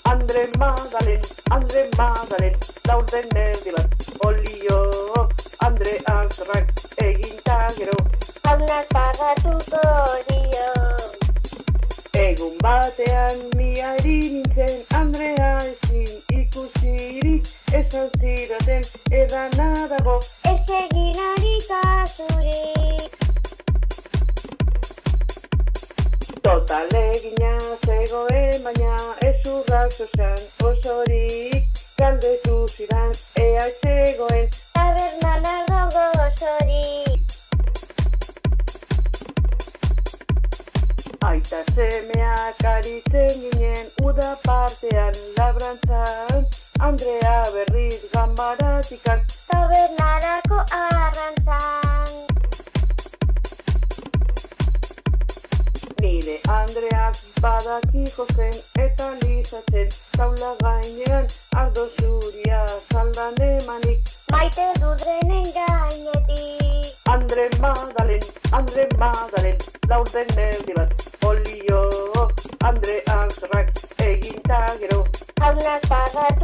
Andre Madalen, laurden erdi bat, olio, Andre Artxarrak egin tagero, jaunak pagatuko dio. Egun batean miari nintzen, Andrea ezin ikusirik, esan zidaten edana dago, Ez egin ari kasurik. total egina zegoen, baina ezurrak zozan osorik, galdetu zidan ea zegoen, Tabernan ardo gozorik. aita semeak aritzen ginen, uda partean labrantzan, Andrea berriz ganbaratikan, Tabernarako arrantzan. nire Andreak badaki jozen eta lizatzen, taula gainean ardo zuria zaldan emanik, Maite dudrenen gainetik. Andre Madalen, laurden erdi bat, olio, Andre Artxarrak egin tagero, Jaunak pagatuko